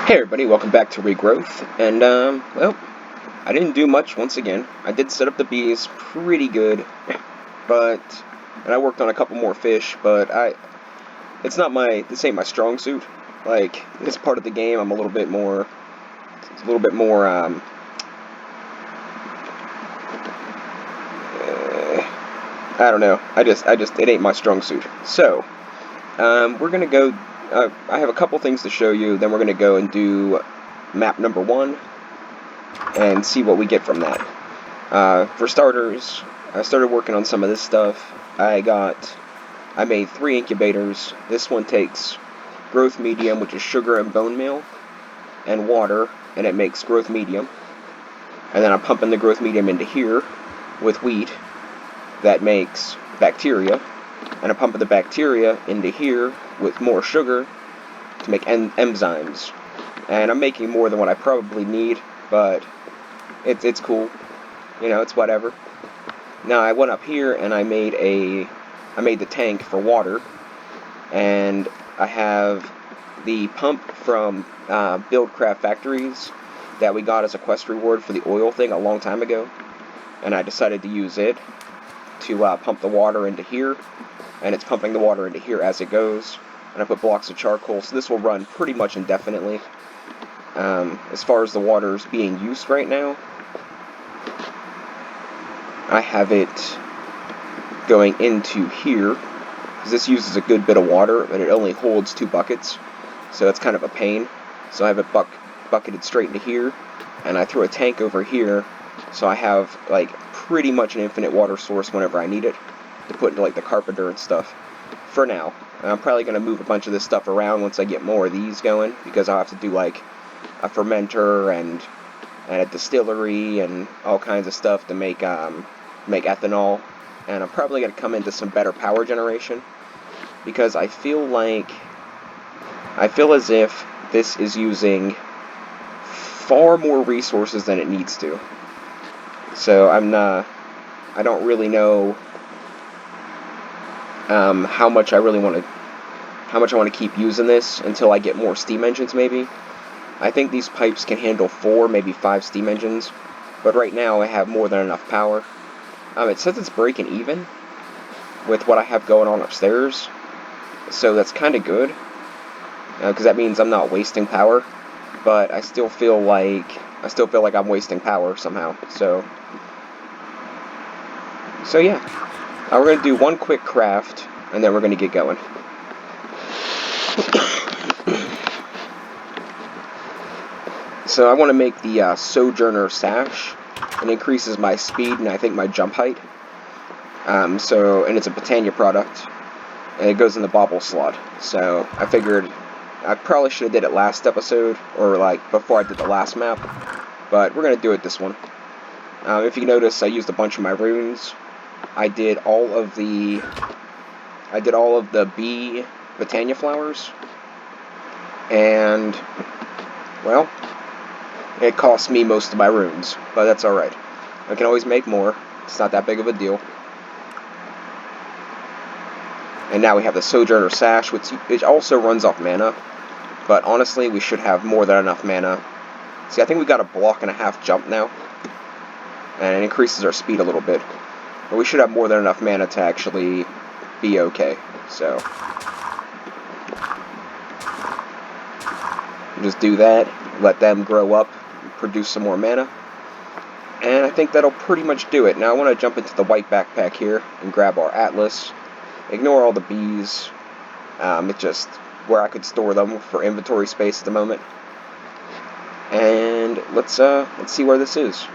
Hey everybody, welcome back to Regrowth, and well, I didn't do much once again. I did set up the bees pretty good, and I worked on a couple more fish, but this ain't my strong suit. Like, this part of the game, I'm a little bit more, I don't know, it ain't my strong suit. So, we're gonna go, I have a couple things to show you, then we're gonna go and do map number 1, and see what we get from that. For starters, I started working on some of this stuff. I made 3 incubators. This one takes growth medium, which is sugar and bone meal, and water, and it makes growth medium. And then I'm pumping the growth medium into here with wheat that makes bacteria, and I'm pumping the bacteria into here with more sugar to make enzymes. And I'm making more than what I probably need, but it's cool. You know, it's whatever. Now I went up here and I made the tank for water, and I have the pump from Buildcraft Factories that we got as a quest reward for the oil thing a long time ago, and I decided to use it to pump the water into here, and it's pumping the water into here as it goes. And I put blocks of charcoal, so this will run pretty much indefinitely. As far as the water's being used right now, I have it going into here, because this uses a good bit of water, but it only holds 2 buckets, so that's kind of a pain. So I have it bucketed straight into here, and I throw a tank over here, so I have, like, pretty much an infinite water source whenever I need it, to put into, like, the carpenter and stuff, for now. And I'm probably going to move a bunch of this stuff around once I get more of these going, because I'll have to do, like, a fermenter and a distillery and all kinds of stuff to make ethanol. And I'm probably going to come into some better power generation, because I feel as if this is using far more resources than it needs to. So I don't really know how much I want to keep using this until I get more steam engines, maybe. I think these pipes can handle 4, maybe 5 steam engines, but right now I have more than enough power. It says it's breaking even with what I have going on upstairs, so that's kind of good, because that means I'm not wasting power, but I still feel like I'm wasting power somehow. So yeah, we're going to do one quick craft, and then we're going to get going. So I want to make the Sojourner Sash. It increases my speed and I think my jump height. And it's a Botania product, and it goes in the bauble slot. So I figured I probably should have did it last episode, or like before I did the last map, but we're gonna do it this one. If you notice, I used a bunch of my runes. I did all of the bee Botania flowers, and well, it cost me most of my runes, but that's alright. I can always make more. It's not that big of a deal. And now we have the Sojourner Sash, which also runs off mana, but honestly, we should have more than enough mana. See, I think we got a 1.5 block jump now, and it increases our speed a little bit. But we should have more than enough mana to actually be okay. So just do that, let them grow up, produce some more mana, and I think that'll pretty much do it. Now I want to jump into the white backpack here and grab our Atlas. Ignore all the bees. It's just where I could store them for inventory space at the moment. And let's see where this is.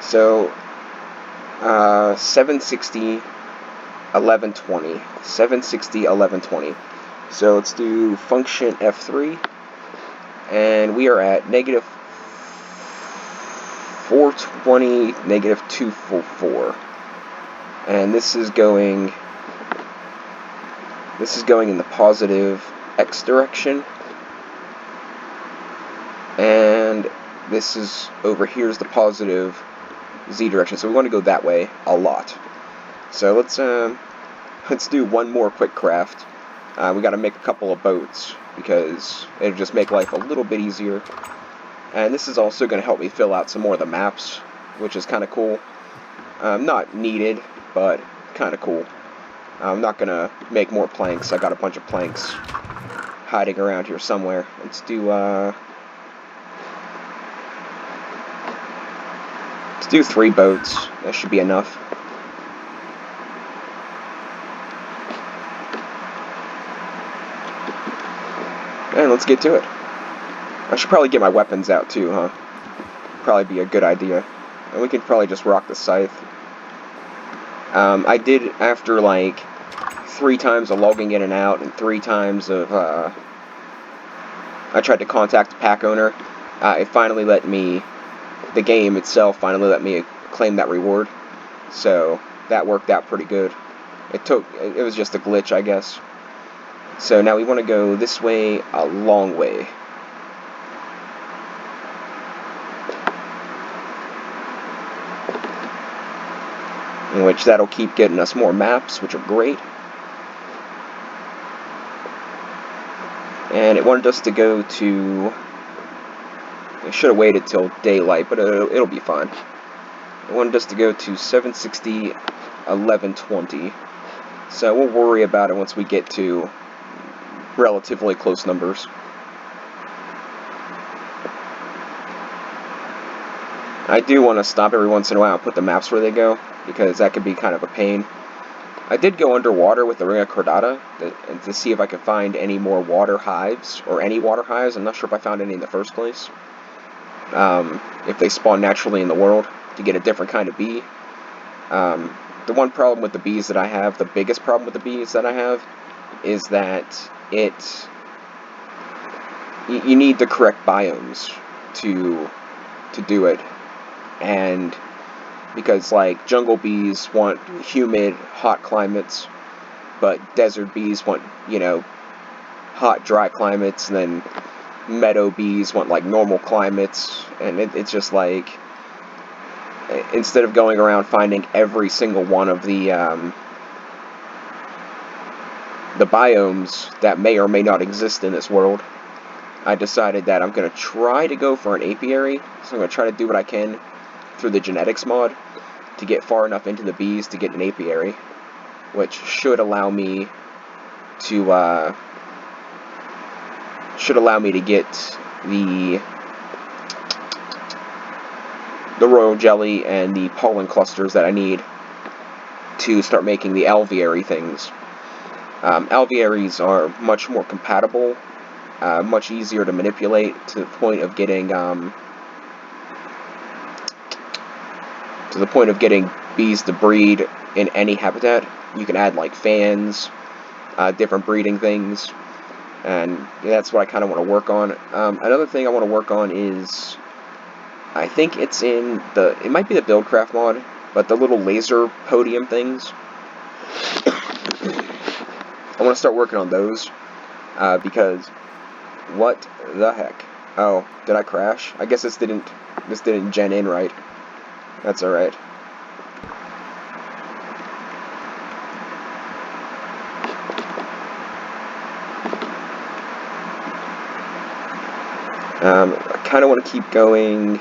So 760, 1120, 760, 1120. So let's do function F3, and we are at negative 420, negative 244, and this is going in the positive X direction, and this is over here's the positive Z direction, so we want to go that way a lot. So let's do one more quick craft, We got to make a couple of boats because it'll just make life a little bit easier. And this is also going to help me fill out some more of the maps, which is kind of cool. Not needed, but kind of cool. I'm not going to make more planks. I got a bunch of planks hiding around here somewhere. Let's do 3 boats. That should be enough. And let's get to it. I should probably get my weapons out too, huh? Probably be a good idea. And we could probably just rock the scythe. I did, after like 3 times of logging in and out, and 3 times of, I tried to contact the pack owner. It finally let me, the game itself finally let me claim that reward. So, that worked out pretty good. It was just a glitch, I guess. So now we want to go this way, a long way. In which that'll keep getting us more maps, which are great. And it wanted us to go to... I should have waited till daylight, but it'll be fine. It wanted us to go to 760, 1120. So we'll worry about it once we get to relatively close numbers. I do want to stop every once in a while and put the maps where they go, because that could be kind of a pain. I did go underwater with the Ring of Cordata to see if I could find any more water hives, or any water hives. I'm not sure if I found any in the first place. If they spawn naturally in the world, to get a different kind of bee. The one problem with the bees that I have, the biggest problem with the bees that I have, is that you need the correct biomes to do it. And because, like, jungle bees want humid, hot climates, but desert bees want, you know, hot, dry climates, and then meadow bees want, like, normal climates, and it's just like, instead of going around finding every single one of the biomes that may or may not exist in this world, I decided that I'm going to try to go for an apiary. So I'm going to try to do what I can through the genetics mod to get far enough into the bees to get an apiary, which should allow me to get the royal jelly and the pollen clusters that I need to start making the alveary things. Alvearies are much more compatible, much easier to manipulate, to the point of getting bees to breed in any habitat. You can add, like, fans, different breeding things, and that's what I kind of want to work on. Another thing I want to work on is, I think it might be the Buildcraft mod, but the little laser podium things. I want to start working on those, because what the heck? Oh, did I crash? I guess this didn't gen in right. That's alright. I kind of want to keep going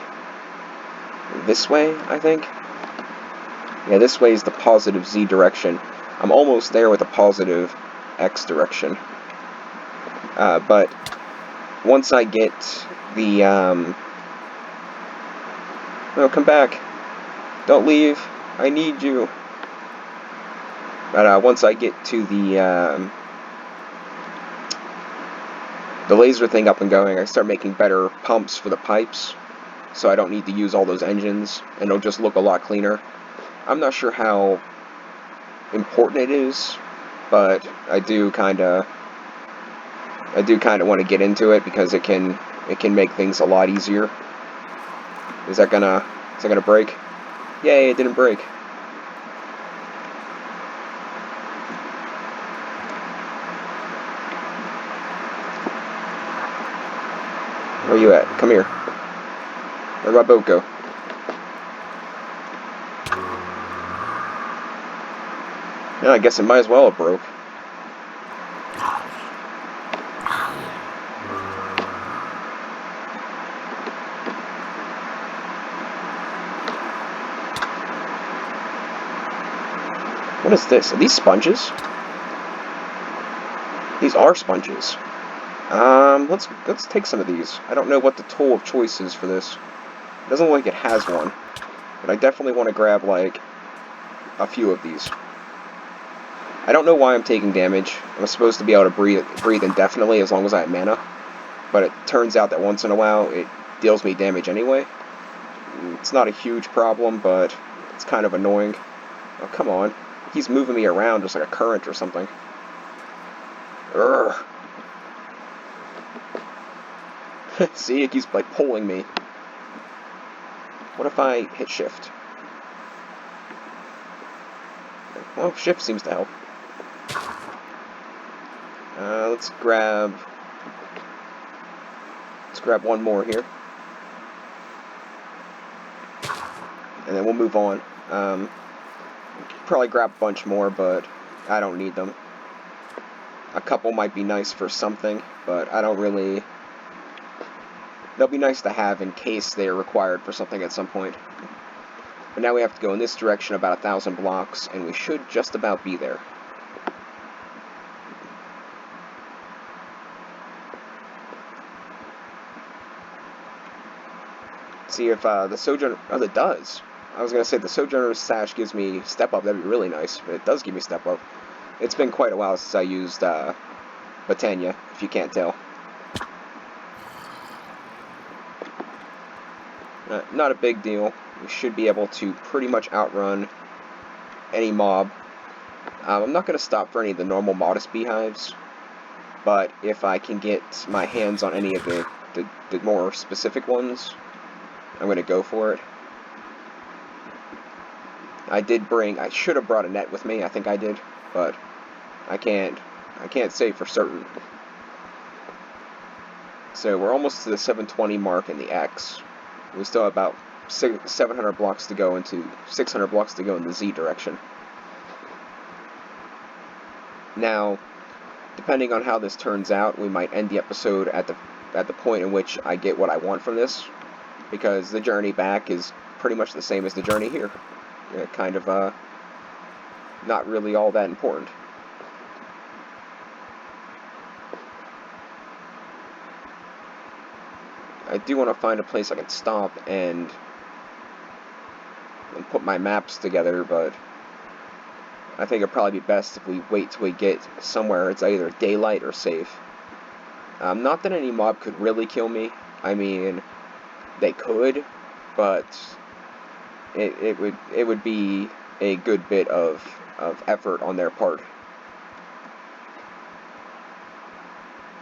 this way, I think. Yeah, this way is the positive Z direction. I'm almost there with the positive X direction. But once I get the, no, come back. Don't leave. I need you. But once I get to the laser thing up and going, I start making better pumps for the pipes, so I don't need to use all those engines, and it'll just look a lot cleaner. I'm not sure how important it is, but I do kind of want to get into it because it can make things a lot easier. Is that gonna break? Yay, it didn't break. Where you at? Come here. Where'd my boat go? Yeah, I guess it might as well have broke. is this? Are these sponges? These are sponges. Let's take some of these. I don't know what the tool of choice is for this. It doesn't look like it has one. But I definitely want to grab, like, a few of these. I don't know why I'm taking damage. I'm supposed to be able to breathe indefinitely as long as I have mana. But it turns out that once in a while, it deals me damage anyway. It's not a huge problem, but it's kind of annoying. Oh, come on. He's moving me around just like a current or something. Urgh. See, it keeps, like, pulling me. What if I hit shift? Well, shift seems to help. Let's grab one more here. And then we'll move on. Probably grab a bunch more, but I don't need them. A couple might be nice for something, but I don't really... They'll be nice to have in case they are required for something at some point. But now we have to go in this direction about 1,000 blocks, and we should just about be there. See if the Sojourner... Oh, it does. I was going to say the Sojourner's Sash gives me Step Up. That'd be really nice, but it does give me Step Up. It's been quite a while since I used Botania, if you can't tell. Not a big deal. We should be able to pretty much outrun any mob. I'm not going to stop for any of the normal Modest Beehives, but if I can get my hands on any of the more specific ones, I'm going to go for it. I should have brought a net with me, I think I did, but I can't say for certain. So we're almost to the 720 mark in the X. We still have about 700 blocks to go into 600 blocks to go in the Z direction. Now, depending on how this turns out, we might end the episode at the point in which I get what I want from this, because the journey back is pretty much the same as the journey here. Kind of not really all that important. I do want to find a place I can stop and put my maps together, but I think it'd probably be best if we wait till we get somewhere it's either daylight or safe. Not that any mob could really kill me. I mean, they could, but it would be a good bit of effort on their part.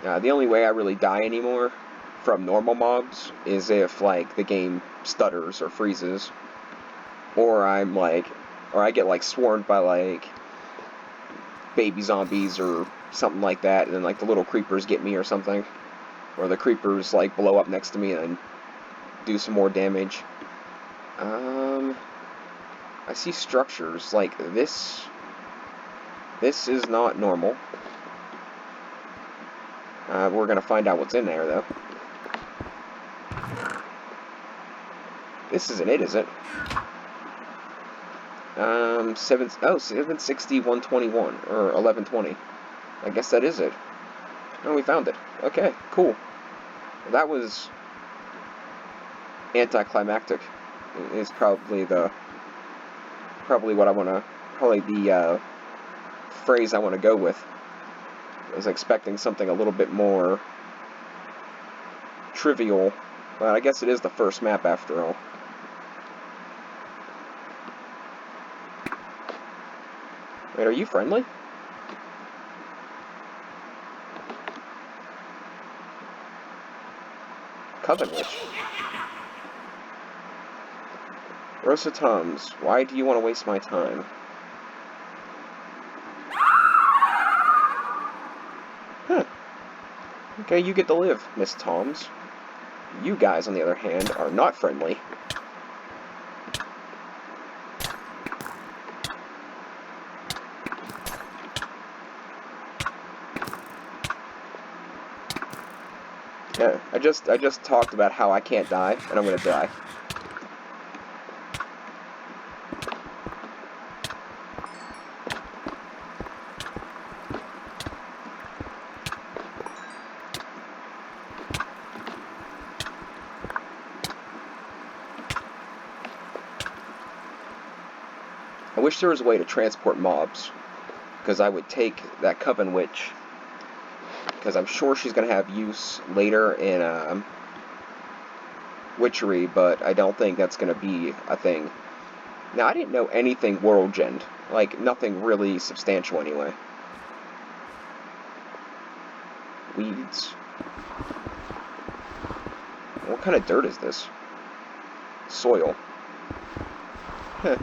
The only way I really die anymore from normal mobs is if, like, the game stutters or freezes, or I get, like, swarmed by, like, baby zombies or something like that, and then, like, the little creepers get me or something, or the creepers, like, blow up next to me and do some more damage. I see structures like this. This is not normal. We're gonna find out what's in there, though. This isn't it, is it? 760, 121, or 1120. I guess that is it. Oh, we found it. Okay, cool. Well, that was anticlimactic. Is probably the phrase I want to go with. I was expecting something a little bit more trivial, but I guess it is the first map after all. Wait, are you friendly? Coven Witch. Rosa Toms, why do you want to waste my time? Huh. Okay, you get to live, Miss Toms. You guys, on the other hand, are not friendly. Yeah, I just talked about how I can't die, and I'm gonna die. wish there was a way to transport mobs, because I would take that Coven Witch, because I'm sure she's going to have use later in Witchery, but I don't think that's going to be a thing. Now, I didn't know anything world-gend, like, nothing really substantial anyway. Weeds. What kind of dirt is this? Soil. Heh.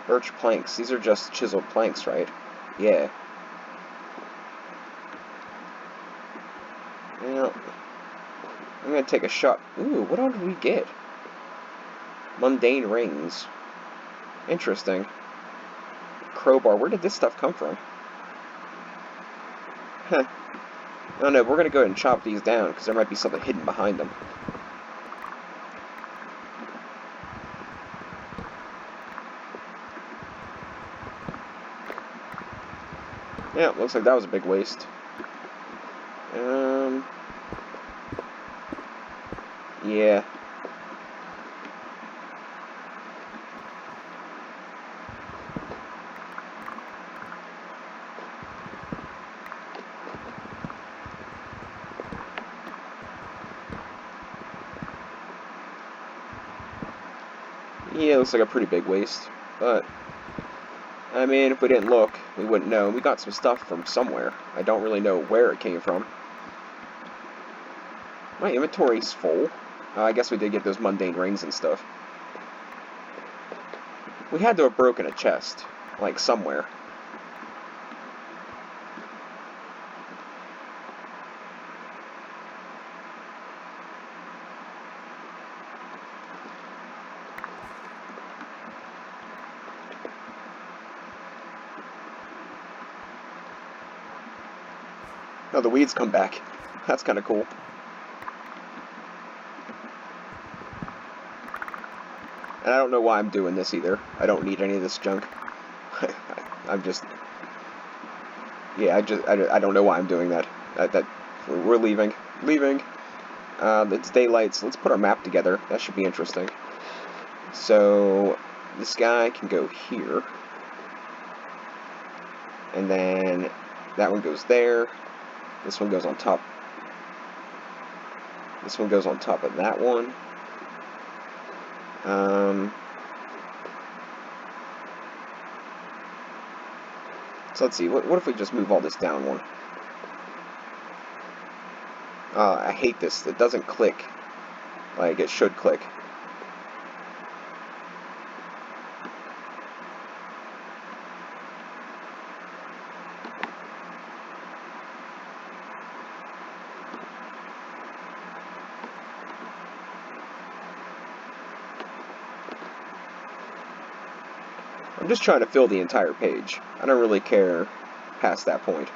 Birch planks. These are just chiseled planks, right? Yeah. Well, I'm gonna take a shot. Ooh, what all did we get? Mundane rings. Interesting. Crowbar. Where did this stuff come from? Huh. Oh no, we're gonna go ahead and chop these down, because there might be something hidden behind them. Yeah, looks like that was a big waste. Yeah. Yeah, it looks like a pretty big waste, but, I mean, if we didn't look, we wouldn't know. We got some stuff from somewhere. I don't really know where it came from. My inventory's full. I guess we did get those mundane rings and stuff. We had to have broken a chest, like, somewhere. Oh, the weeds come back. That's kind of cool. And I don't know why I'm doing this either. I don't need any of this junk. I'm just... Yeah, I don't know why I'm doing that. We're leaving. Leaving. It's daylight, so let's put our map together. That should be interesting. So, this guy can go here. And then that one goes there. This one goes on top. This one goes on top of that one. So let's see, what if we just move all this down one? I hate this. It doesn't click like it should click. I'm just trying to fill the entire page. I don't really care past that point.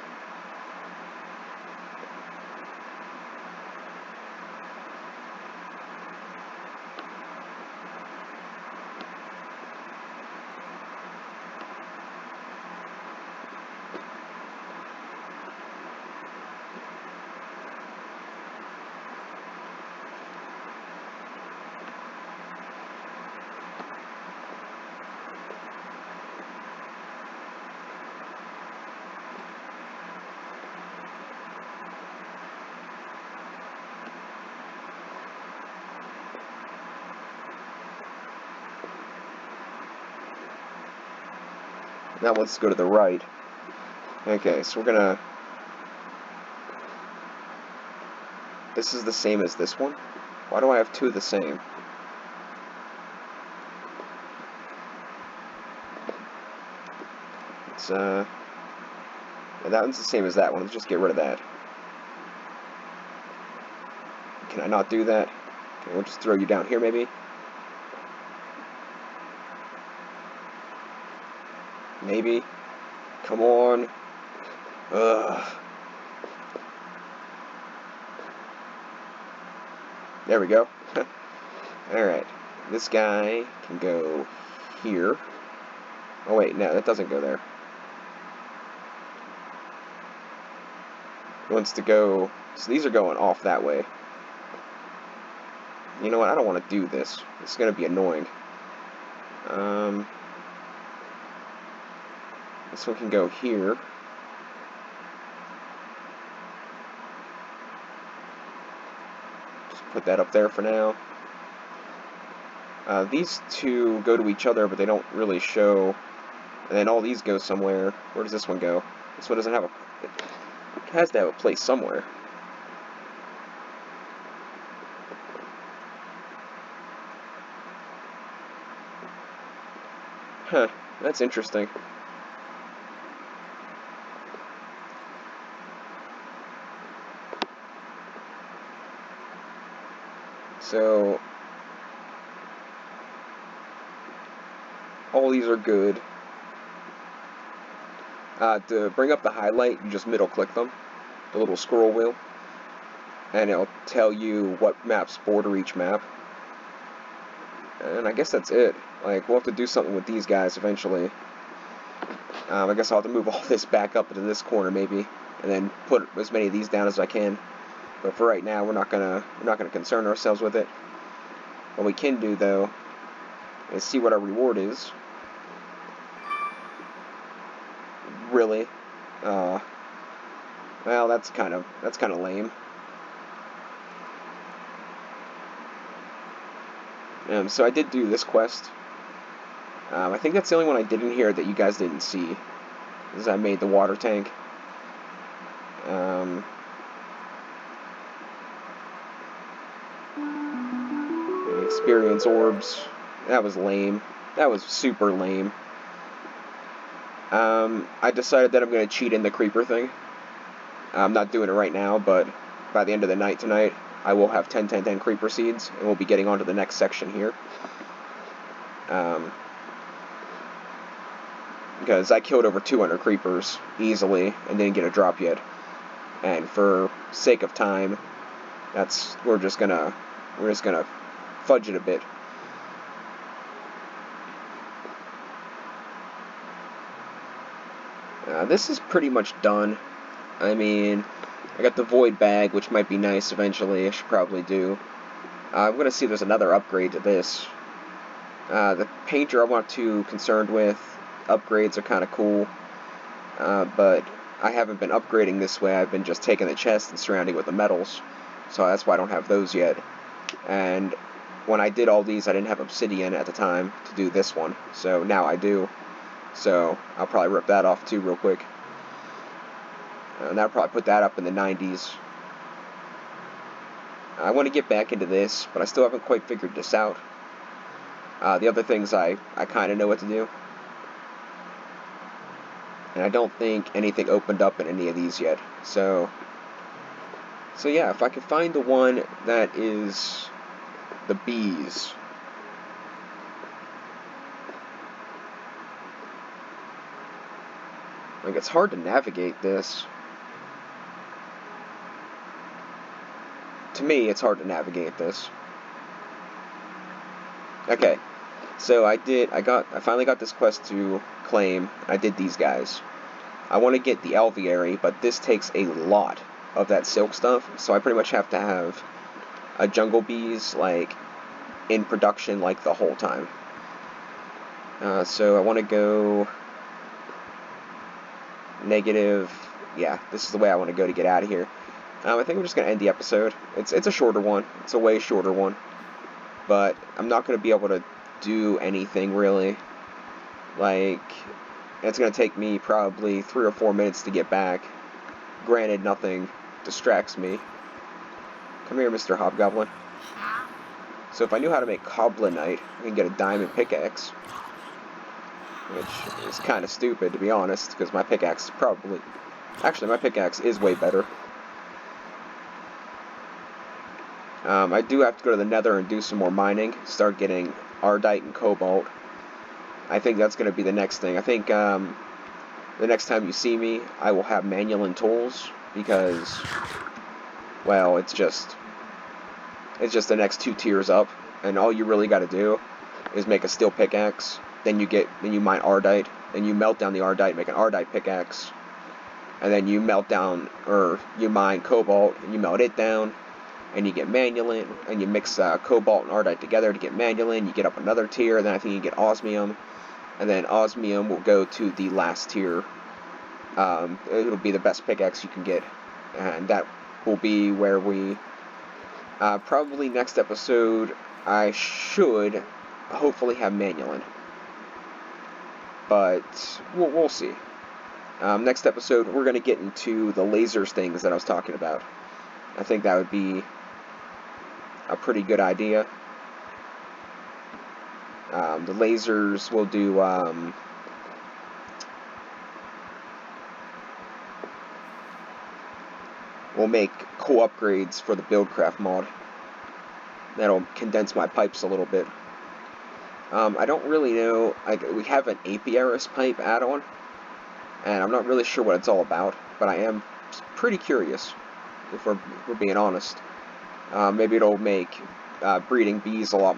Now let's go to the right. Okay, so we're gonna... This is the same as this one? Why do I have two of the same? It's, yeah, that one's the same as that one. Let's just get rid of that. Can I not do that? Okay, we'll just throw you down here, maybe? Maybe. Come on. Ugh. There we go. Alright. This guy can go here. Oh wait, no, that doesn't go there. wants to go... So these are going off that way. You know what? I don't want to do this. It's going to be annoying. This one can go here. Just put that up there for now. These two go to each other, but they don't really show. And then all these go somewhere. Where does this one go? This one doesn't have a... It has to have a place somewhere. Huh, that's interesting. So, all these are good. To bring up the highlight, you just middle click them, the little scroll wheel, and it'll tell you what maps border each map. And I guess that's it. Like, we'll have to do something with these guys eventually. I guess I'll have to move all this back up into this corner maybe, and then put as many of these down as I can. But for right now, we're not gonna concern ourselves with it. What we can do though is see what our reward is. Really? Well, that's kind of lame. So I did do this quest. I think that's the only one I did in here that you guys didn't see, is I made the water tank. Experience orbs. That was lame. That was super lame. I decided that I'm going to cheat in the creeper thing. I'm not doing it right now, but by the end of the night tonight, I will have 10 creeper seeds, and we'll be getting on to the next section here. Because I killed over 200 creepers easily and didn't get a drop yet. And for sake of time, we're just gonna fudge it a bit. This is pretty much done. I mean, I got the void bag, which might be nice eventually. I should probably do. I'm gonna see if there's another upgrade to this. The painter I'm not too concerned with. Upgrades are kind of cool, but I haven't been upgrading this way. I've been just taking the chest and surrounding it with the metals, so that's why I don't have those yet. And when I did all these, I didn't have obsidian at the time to do this one, so now I do. So I'll probably rip that off too real quick. And I'll probably put that up in the 90s. I want to get back into this, but I still haven't quite figured this out. The other things I kind of know what to do. And I don't think anything opened up in any of these yet. So yeah, if I can find the one that is the bees. Like, it's hard to navigate this. To me, it's hard to navigate this. Okay, so I finally got this quest to claim. I did these guys. I want to get the alveary, but this takes a lot of that silk stuff, so I pretty much have to have a jungle bees, like, in production, like, the whole time. So I want to go negative. Yeah, this is the way I want to go to get out of here. I think I'm just going to end the episode. It's a shorter one. It's a way shorter one. But I'm not going to be able to do anything, really. Like, it's going to take me probably 3 or 4 minutes to get back. Granted, nothing distracts me. Come here, Mr. Hobgoblin. So if I knew how to make Coblinite, I can get a diamond pickaxe. Which is kind of stupid, to be honest, because my pickaxe is probably... Actually, my pickaxe is way better. I do have to go to the Nether and do some more mining, start getting Ardite and Cobalt. I think that's going to be the next thing. I think the next time you see me, I will have manual and tools, because, well, it's just the next 2 tiers up, and all you really got to do is make a steel pickaxe. Then you mine Ardite, then you melt down the Ardite, make an Ardite pickaxe, and then you melt down, or you mine cobalt, and you melt it down, and you get manulin, and you mix cobalt and ardite together to get manulin. You get up another tier, and then I think you get osmium, and then osmium will go to the last tier. It'll be the best pickaxe you can get, and that will be where we probably next episode I should hopefully have manulin, but we'll see. Next episode we're going to get into the lasers things that I was talking about. I think that would be a pretty good idea. The lasers will do we'll make cool upgrades for the Buildcraft mod. That'll condense my pipes a little bit. I don't really know. We have an apiarist pipe add-on, and I'm not really sure what it's all about, but I am pretty curious, if we're being honest. Maybe it'll make breeding bees a lot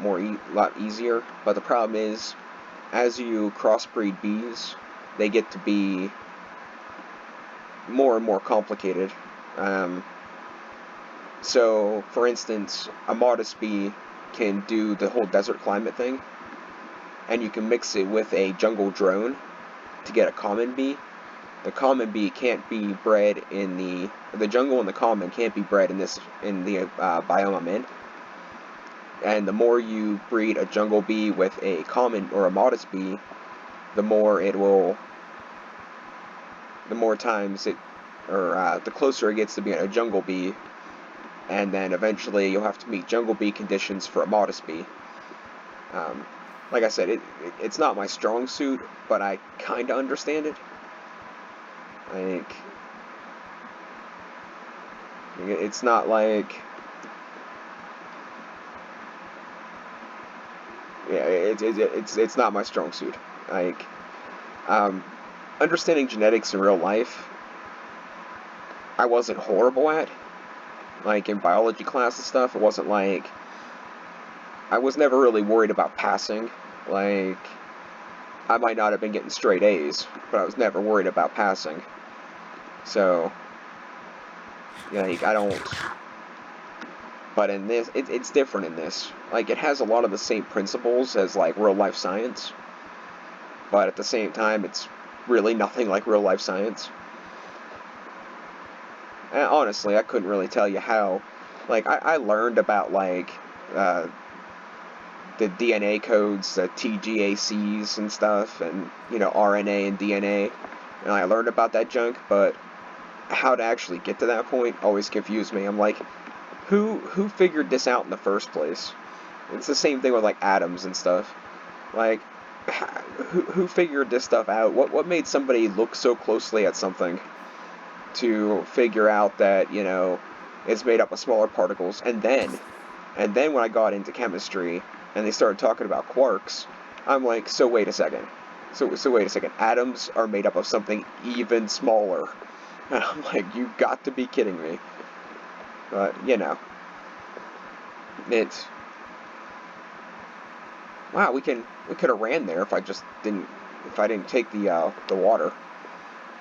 easier, but the problem is, as you crossbreed bees, they get to be more and more complicated. So, for instance, a modest bee can do the whole desert climate thing, and you can mix it with a jungle drone to get a common bee. The common bee can't be bred in the jungle, and the common can't be bred in the biome I'm in. And the more you breed a jungle bee with a common or a modest bee, the more times it, or the closer it gets to being a jungle bee, and then eventually you'll have to meet jungle bee conditions for a modest bee. Like I said, it's not my strong suit, but I kind of understand it. It's not like, yeah, it's not my strong suit. Understanding genetics in real life, I wasn't horrible at. Like in biology class and stuff, it wasn't like, I was never really worried about passing. Like, I might not have been getting straight A's, but I was never worried about passing. So, like, I don't. But in this, it's different in this. Like, it has a lot of the same principles as, like, real-life science. But at the same time, it's really nothing like real-life science. And honestly, I couldn't really tell you how. Like, I learned about, like, the DNA codes, the TGACs and stuff, and, RNA and DNA. And I learned about that junk, but how to actually get to that point always confused me. I'm like, who figured this out in the first place? It's the same thing with, like, atoms and stuff. Like, who figured this stuff out? What made somebody look so closely at something to figure out that, it's made up of smaller particles? And then when I got into chemistry and they started talking about quarks, I'm like, so wait a second. So wait a second. Atoms are made up of something even smaller. And I'm like, you got to be kidding me. But, it's... Wow, we could have ran there if I didn't take the water.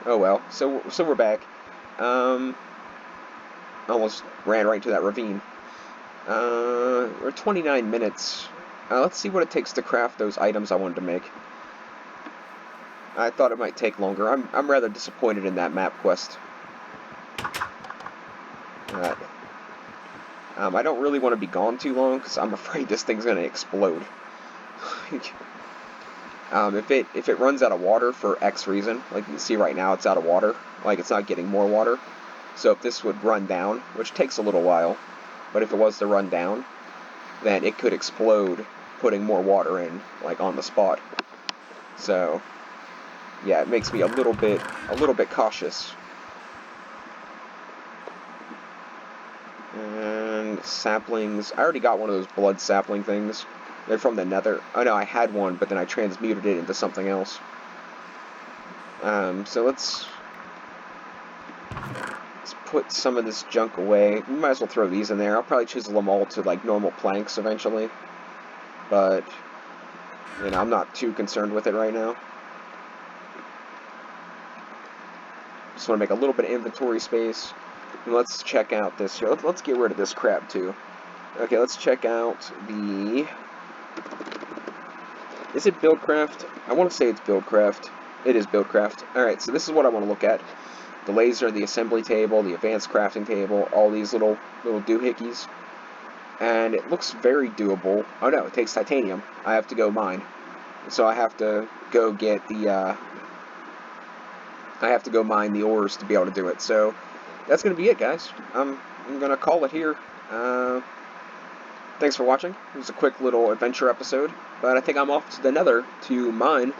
Oh well. So we're back. Almost ran right into that ravine. We're 29 minutes. Let's see what it takes to craft those items I wanted to make. I thought it might take longer. I'm rather disappointed in that map quest. I don't really want to be gone too long because I'm afraid this thing's going to explode. If it runs out of water for X reason, like you can see right now, it's out of water. Like, it's not getting more water. So if this would run down, which takes a little while, but if it was to run down, then it could explode, putting more water in, like, on the spot. So, yeah, it makes me a little bit cautious. And saplings. I already got one of those blood sapling things. They're from the nether. Oh no, I had one, but then I transmuted it into something else. So let's put some of this junk away. We might as well throw these in there. I'll probably chisel them all to, like, normal planks eventually. But, I'm not too concerned with it right now. Just want to make a little bit of inventory space. And let's check out this here. Let's get rid of this crap too. Okay, let's check out the... Is it Buildcraft? I want to say it's Buildcraft. It is Buildcraft. Alright, so this is what I want to look at. The laser, the assembly table, the advanced crafting table, all these little doohickeys. And it looks very doable. Oh no, it takes titanium. I have to go mine. So I have to go get the, I have to go mine the ores to be able to do it. So that's going to be it, guys. I'm going to call it here. Thanks for watching. It was a quick little adventure episode. But I think I'm off to the nether to mine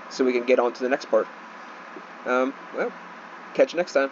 so we can get on to the next part. Well, catch you next time.